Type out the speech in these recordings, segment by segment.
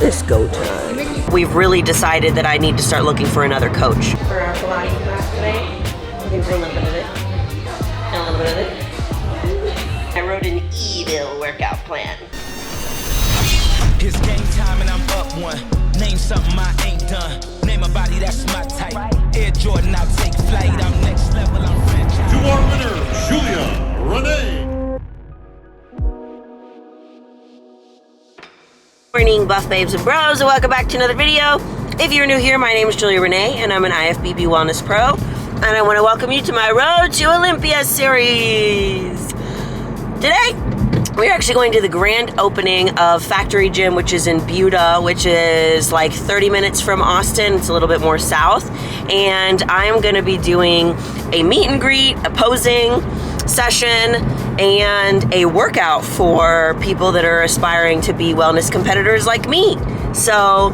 It's go time. We've really decided that I need to start looking for another coach. For our Pilates class today, looking for a little bit of this and a little bit of this. I wrote an evil workout plan. It's game time and I'm up one. Name something I ain't done. Name a body that's my type. Air Jordan, I'll take flight. I'm next level, I'm franchise. To our winner, Rene. Morning, buff babes and bros, and welcome back to another video. If you're new here, my name is Rene, and I'm an IFBB Wellness Pro, and I want to welcome you to my Road to Olympia series. Today, we're actually going to the grand opening of Factory Gym, which is in Buda, which is like 30 minutes from Austin. It's a little bit more south, and I'm going to be doing a meet and greet, a posing session, and a workout for people that are aspiring to be wellness competitors like me. So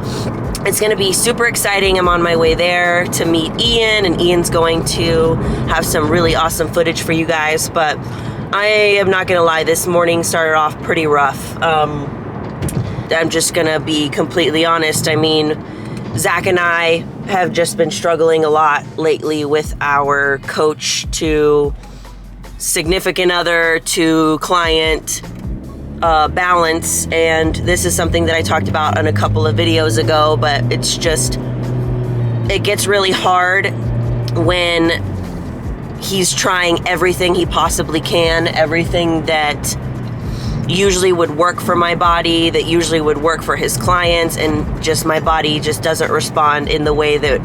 it's going to be super exciting. I'm on my way there to meet Ian, and Ian's going to have some really awesome footage for you guys. But I am not going to lie, this morning started off pretty rough. I'm just going to be completely honest. I mean, Zach and I have just been struggling a lot lately with our coach to significant other to client balance, and this is something that I talked about on a couple of videos ago, but it's just, it gets really hard when he's trying everything he possibly can, everything that usually would work for my body, that usually would work for his clients, and just my body just doesn't respond in the way that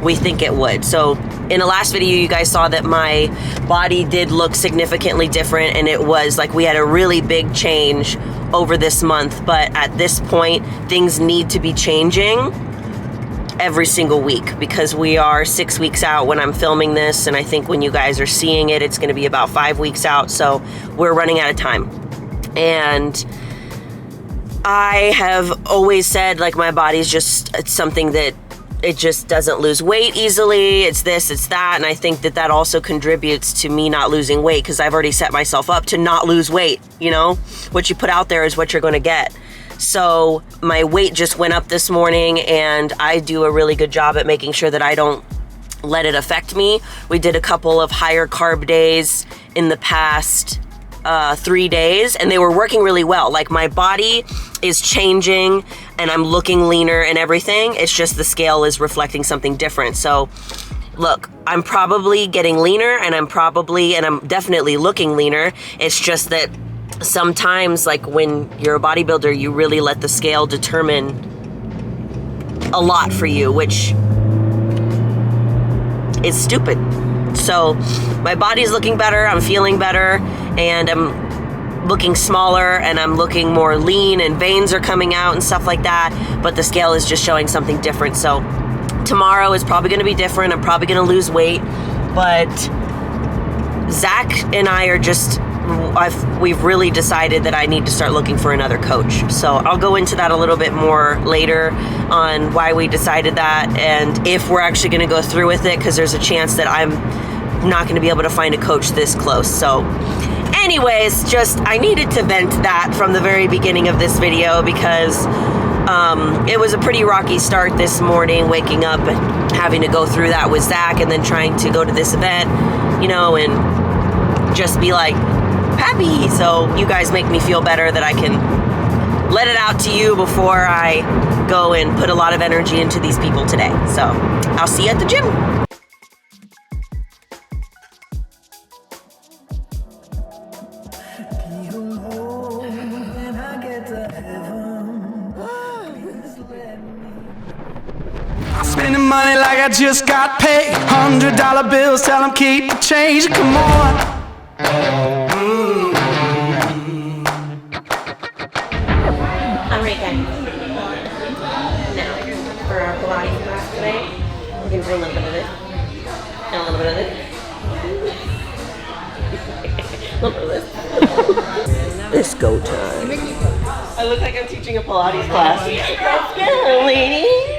we think it would. So in the last video, you guys saw that my body did look significantly different, and it was like we had a really big change over this month. But at this point, things need to be changing every single week, because we are 6 weeks out when I'm filming this, and I think when you guys are seeing it, it's going to be about 5 weeks out. So we're running out of time. And I have always said, like, my body's just, it's something that it just doesn't lose weight easily. It's this, it's that. And I think that that also contributes to me not losing weight, because I've already set myself up to not lose weight. You know, what you put out there is what you're going to get. So my weight just went up this morning, and I do a really good job at making sure that I don't let it affect me. We did a couple of higher carb days in the past 3 days, and they were working really well. Like, my body is changing and I'm looking leaner and everything. It's just the scale is reflecting something different. So look, I'm probably getting leaner, and I'm definitely looking leaner. It's just that sometimes, like, when you're a bodybuilder, you really let the scale determine a lot for you, which is stupid. So my body's looking better, I'm feeling better, and I'm looking smaller, and I'm looking more lean, and veins are coming out and stuff like that, but the scale is just showing something different. So tomorrow is probably going to be different. I'm probably going to lose weight, but Zach and I are just, we've really decided that I need to start looking for another coach. So I'll go into that a little bit more later on why we decided that, and if we're actually going to go through with it, because there's a chance that I'm not going to be able to find a coach this close. So anyways, just, I needed to vent that from the very beginning of this video, because it was a pretty rocky start this morning, waking up and having to go through that with Zach, and then trying to go to this event, you know, and just be like happy. So you guys make me feel better that I can let it out to you before I go and put a lot of energy into these people today. So I'll see you at the gym. Spending money like I just got paid. $100 bills, tell them keep the change. Come on. I'm right back. Now, for our Pilates class today, we're going to do a little bit of this and a little bit of this. A little bit of this. It's go time. I look like I'm teaching a Pilates class. Let's go, ladies.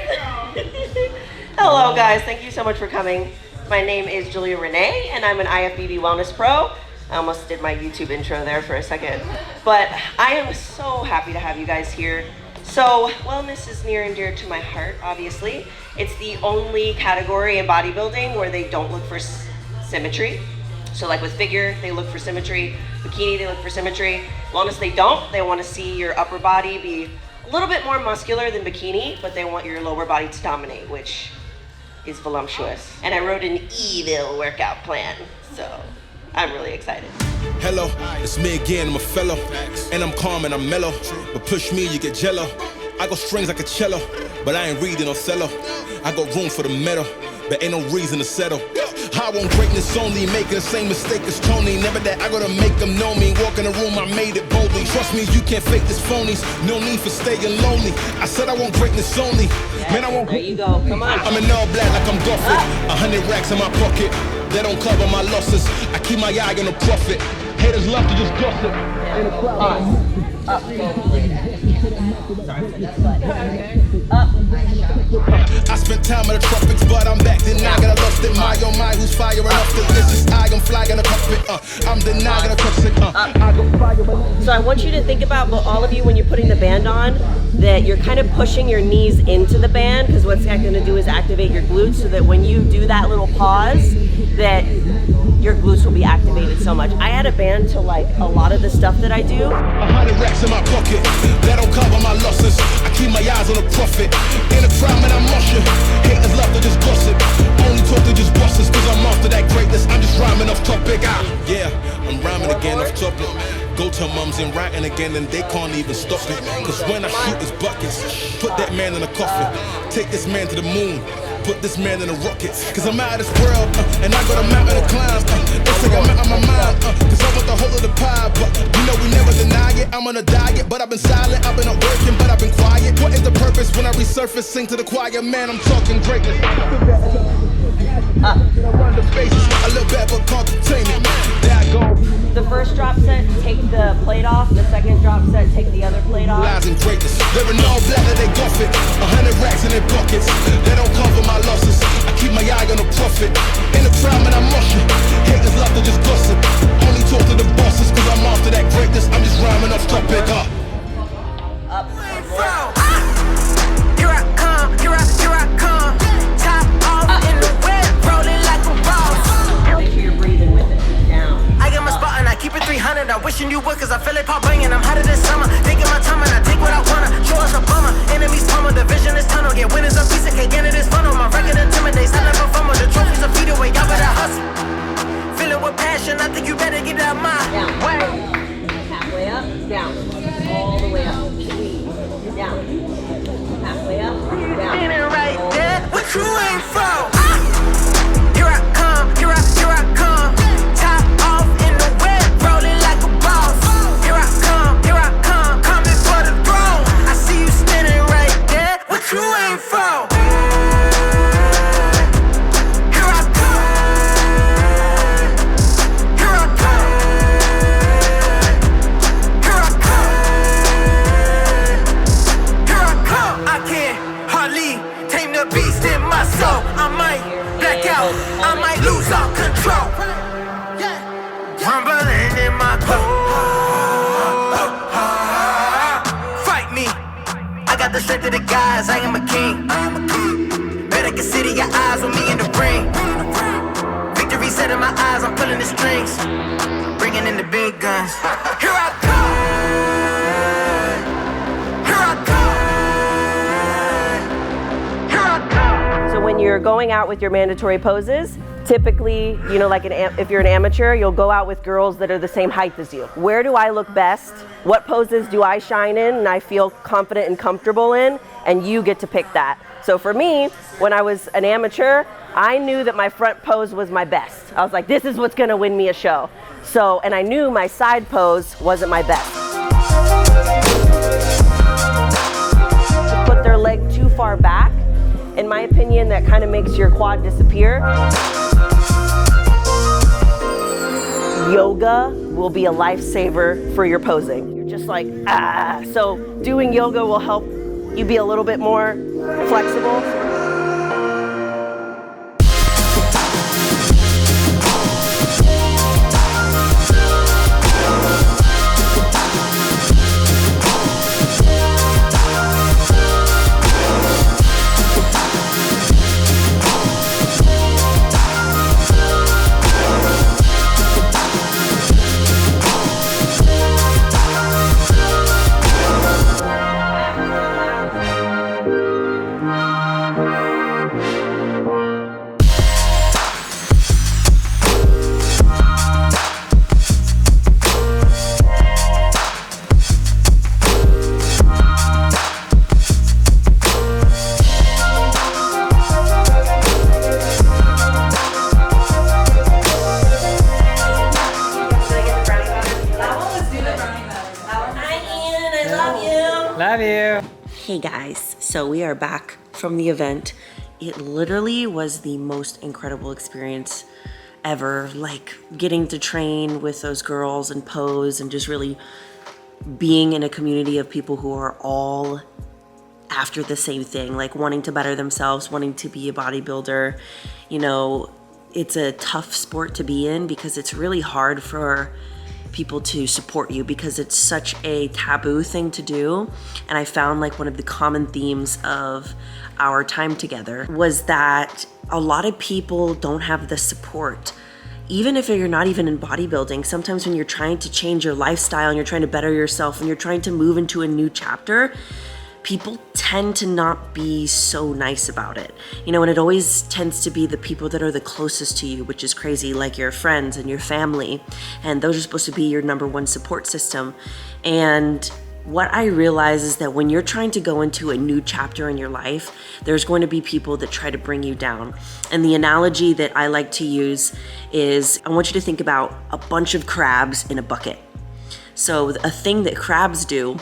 Hello, guys. Thank you so much for coming. My name is Rene, and I'm an IFBB Wellness Pro. I almost did my YouTube intro there for a second. But I am so happy to have you guys here. So wellness is near and dear to my heart, obviously. It's the only category in bodybuilding where they don't look for symmetry. So like with figure, they look for symmetry. Bikini, they look for symmetry. Wellness, they don't. They want to see your upper body be a little bit more muscular than bikini, but they want your lower body to dominate, which is voluptuous. And I wrote an evil workout plan, so I'm really excited. Hello, it's me again, I'm a fellow, and I'm calm and I'm mellow, but push me, you get jello. I got strings like a cello, but I ain't reading Othello. I got room for the metal, but ain't no reason to settle. I want greatness only, making the same mistake as Tony. Never that I gotta make them know me. Walk in the room, I made it boldly. Trust me, you can't fake this phonies. No need for staying lonely. I said I want greatness only. Man, I want. There you go. Come on. I'm in all black like I'm Gothic. 100 racks in my pocket. They don't cover my losses. I keep my eye on the profit. Haters love to just gossip. In the crowd. Up. I spent time in the tropics, but I'm back denying I lost it. My oh my, who's firing off the This is I, I'm flying a puppet. I'm denying a toxic. So I want you to think about, but all of you, when you're putting the band on, that you're kind of pushing your knees into the band, because what's that going to do is activate your glutes, so that when you do that little pause, that your glutes will be activated so much. I had a band to like a lot of the stuff that I do. 100 racks in my pocket, that don't cover my losses. I keep my eyes on the profit. In a crowd, man, I'm mushing. Haters love to just gossip. Only talk to just bosses, cause I'm after that greatness. I'm just rhyming off topic. Yeah, I'm rhyming again off topic. Go to mums and writing again and they can't even stop it. Cause when I shoot his buckets, put that man in a coffin. Take this man to the moon. Put this man in a rocket, cause I'm out of this world, and I got a mountain to climb, they say I'm out of my mind, cause I want the whole of the pie, but you know we never deny it, I'm on a diet, but I've been silent, I've been not working, but I've been quiet, what is the purpose when I resurface, sing to the choir, man, I'm talking greatness. I run the faces, a little bit of a entertainment, there I go. The first drop set, take the plate off, the second drop set, take the other plate off. Lies and greatness, they're in all black that they guff it, 100 racks in their pockets, they don't cover my losses. I keep my eye on the profit. In the crowd, man, I'm mushing. Haters love to just gossip. Only talk to the bosses, cause I'm after that greatness. I'm just rhyming off topic. Up. Here I come, here I come. Top off in the web, rolling like a boss. Make sure you're breathing with it. Down. I got my spot and I keep it 300. I wishing you would, cause I feel it pop banging. I'm hotter this summer. Taking my time and I take what I wanna. Show us a bummer. Enemies pummel, the vision is tunnel. Get winners a piece of cake, and it is funnel. My record intimidates, I never fumble. The trophies are feet away, y'all better hustle. Feel it with passion, I think you better get out my way. Halfway up, down. All the way up. Down. Halfway up, down. Standing right there, what you ain't from? Here I come, here I come. Top off in the web, rolling like a boss. Here I come, coming for the throne. I see you standing right there, what you ain't from? Here I come, here I come, here I come, here I come. I can't hardly tame the beast in my soul. I might black out, I might lose all control. Rumbling in my core. Fight me, I got the strength of the guys, I am a king. Better consider your eyes on me in the ring. Victory set in my eyes, I'm pulling the strings. Bringing in the big guns. Here I come. Here I come. Here I come. So when you're going out with your mandatory poses, typically, you know, like if you're an amateur, you'll go out with girls that are the same height as you. Where do I look best? What poses do I shine in and I feel confident and comfortable in? And you get to pick that. So for me, when I was an amateur, I knew that my front pose was my best. I was like, this is what's gonna win me a show. So, and I knew my side pose wasn't my best. Put their leg too far back. In my opinion, that kind of makes your quad disappear. Yoga will be a lifesaver for your posing. You're just like, ah. So doing yoga will help you be a little bit more flexible. Hey guys, so we are back from the event. It literally was the most incredible experience ever, like getting to train with those girls and pose and just really being in a community of people who are all after the same thing, like wanting to better themselves, wanting to be a bodybuilder. You know, it's a tough sport to be in because it's really hard for people to support you because it's such a taboo thing to do. And I found like one of the common themes of our time together was that a lot of people don't have the support. Even if you're not even in bodybuilding, sometimes when you're trying to change your lifestyle and you're trying to better yourself and you're trying to move into a new chapter, people tend to not be so nice about it. You know, and it always tends to be the people that are the closest to you, which is crazy, like your friends and your family. And those are supposed to be your number one support system. And what I realize is that when you're trying to go into a new chapter in your life, there's going to be people that try to bring you down. And the analogy that I like to use is, I want you to think about a bunch of crabs in a bucket. So a thing that crabs do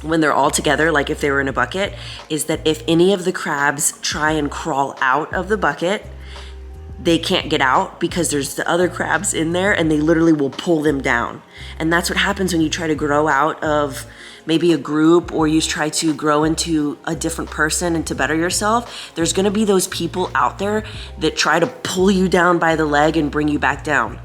when they're all together, like if they were in a bucket, is that if any of the crabs try and crawl out of the bucket, they can't get out because there's the other crabs in there and they literally will pull them down. And that's what happens when you try to grow out of maybe a group or you try to grow into a different person and to better yourself. There's gonna be those people out there that try to pull you down by the leg and bring you back down.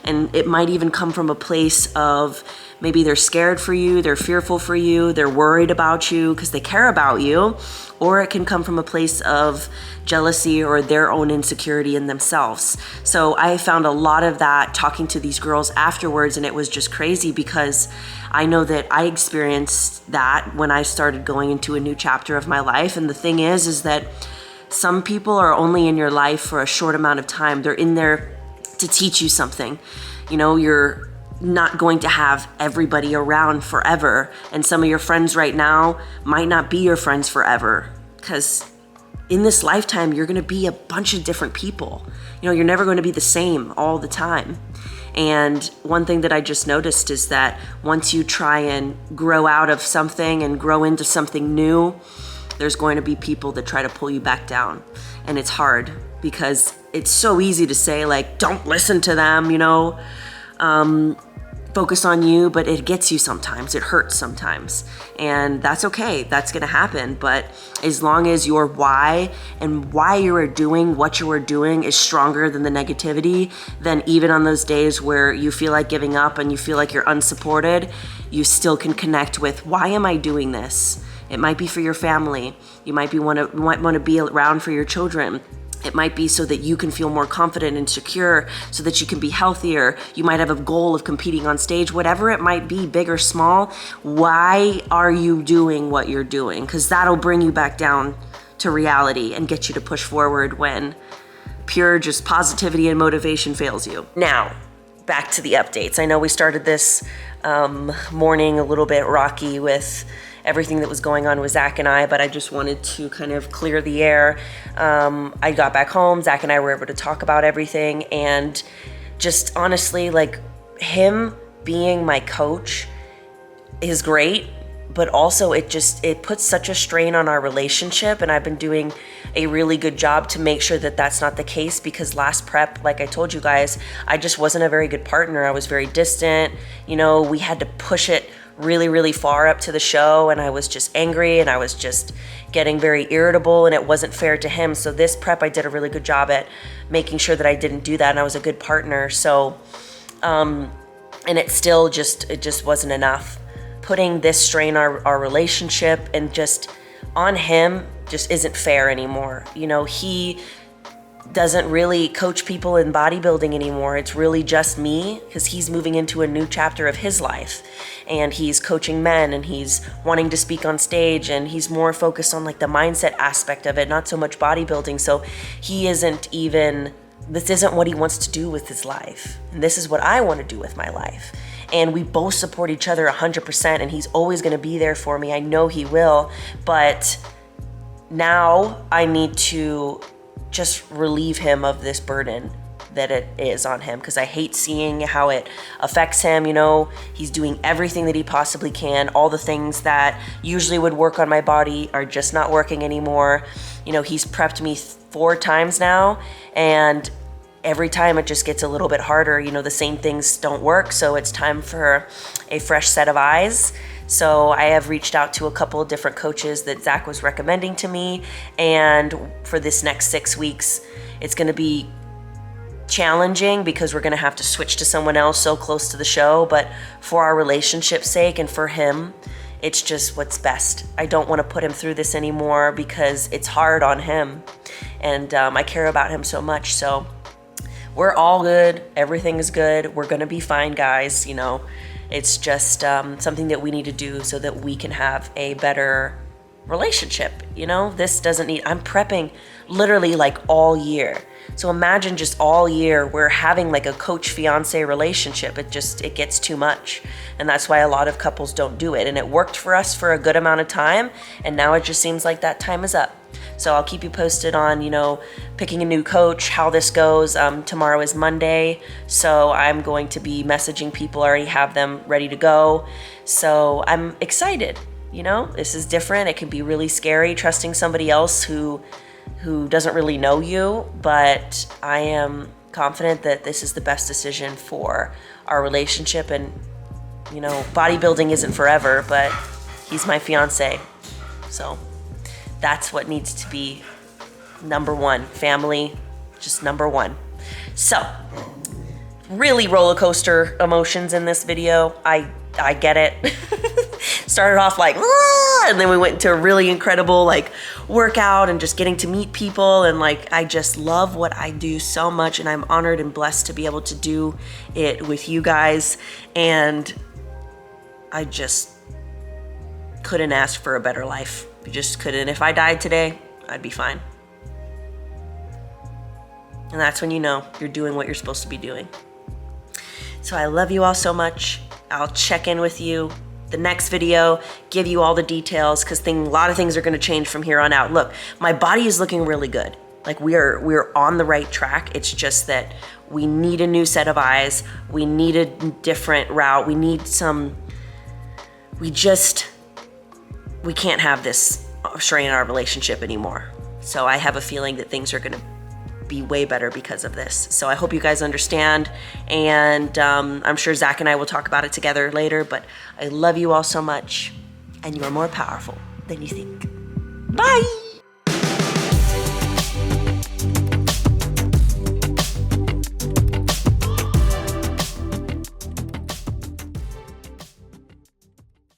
And it might even come from a place of maybe they're scared for you, they're fearful for you, they're worried about you because they care about you, or it can come from a place of jealousy or their own insecurity in themselves. So I found a lot of that talking to these girls afterwards, and it was just crazy because I know that I experienced that when I started going into a new chapter of my life. And the thing is that some people are only in your life for a short amount of time. They're in there to teach you something. You know, you're not going to have everybody around forever. And some of your friends right now might not be your friends forever, because in this lifetime, you're gonna be a bunch of different people. You know, you're never gonna be the same all the time. And one thing that I just noticed is that once you try and grow out of something and grow into something new, there's going to be people that try to pull you back down. And it's hard because it's so easy to say like, don't listen to them, you know, focus on you, but it gets you sometimes, it hurts sometimes. And that's okay, that's gonna happen. But as long as your why and why you are doing what you are doing is stronger than the negativity, then even on those days where you feel like giving up and you feel like you're unsupported, you still can connect with, why am I doing this? It might be for your family. You might want to be around for your children. It might be so that you can feel more confident and secure, so that you can be healthier. You might have a goal of competing on stage, whatever it might be, big or small. Why are you doing what you're doing? Because that'll bring you back down to reality and get you to push forward when pure just positivity and motivation fails you. Now, back to the updates. I know we started this morning a little bit rocky with everything that was going on with Zach and I, but I just wanted to kind of clear the air. I got back home, Zach and I were able to talk about everything, and just honestly, like, him being my coach is great, but also it puts such a strain on our relationship, and I've been doing a really good job to make sure that that's not the case, because last prep, like I told you guys, I just wasn't a very good partner. I was very distant. You know, we had to push it really, really far up to the show, and I was just angry and I was just getting very irritable, and it wasn't fair to him. So this prep, I did a really good job at making sure that I didn't do that, and I was a good partner. So, and it just wasn't enough. Putting this strain on our relationship and just on him just isn't fair anymore. You know, he doesn't really coach people in bodybuilding anymore. It's really just me, because he's moving into a new chapter of his life, and he's coaching men, and he's wanting to speak on stage, and he's more focused on like the mindset aspect of it, not so much bodybuilding. So this isn't what he wants to do with his life, and this is what I want to do with my life. And we both support each other 100%, and he's always going to be there for me. I know he will, but now I need to just relieve him of this burden that it is on him, because I hate seeing how it affects him. You know, he's doing everything that he possibly can. All the things that usually would work on my body are just not working anymore. You know, he's prepped me 4 times now, and every time it just gets a little bit harder. You know, the same things don't work, so it's time for a fresh set of eyes. So I have reached out to a couple of different coaches that Zach was recommending to me, and for this next 6 weeks, it's gonna be challenging because we're gonna have to switch to someone else so close to the show, but for our relationship's sake and for him, it's just what's best. I don't want to put him through this anymore because it's hard on him, and I care about him so much. So we're all good. Everything is good. We're gonna be fine, guys. You know, it's just something that we need to do so that we can have a better relationship. You know, this doesn't need, I'm prepping literally like all year. So imagine just all year we're having like a coach-fiance relationship. It gets too much. And that's why a lot of couples don't do it. And it worked for us for a good amount of time, and now it just seems like that time is up. So I'll keep you posted on, you know, picking a new coach, how this goes. Tomorrow is Monday, so I'm going to be messaging people. I already have them ready to go. So I'm excited. You know, this is different. It can be really scary trusting somebody else who doesn't really know you, but I am confident that this is the best decision for our relationship. And, you know, bodybuilding isn't forever, but he's my fiance. So that's what needs to be number one. Family, just number one. So, really roller coaster emotions in this video. I get it. Started off like, ah! And then we went into a really incredible like workout and just getting to meet people, and like I just love what I do so much, and I'm honored and blessed to be able to do it with you guys, and I just couldn't ask for a better life. Just couldn't. If I died today, I'd be fine. And that's when you know you're doing what you're supposed to be doing. So I love you all so much. I'll check in with you the next video, give you all the details, because a lot of things are going to change from here on out. Look, my body is looking really good. Like we're on the right track. It's just that we need a new set of eyes. We need a different route. We can't have this strain in our relationship anymore. So I have a feeling that things are going to be way better because of this. So I hope you guys understand, and I'm sure Zach and I will talk about it together later, but I love you all so much, and you are more powerful than you think. Bye!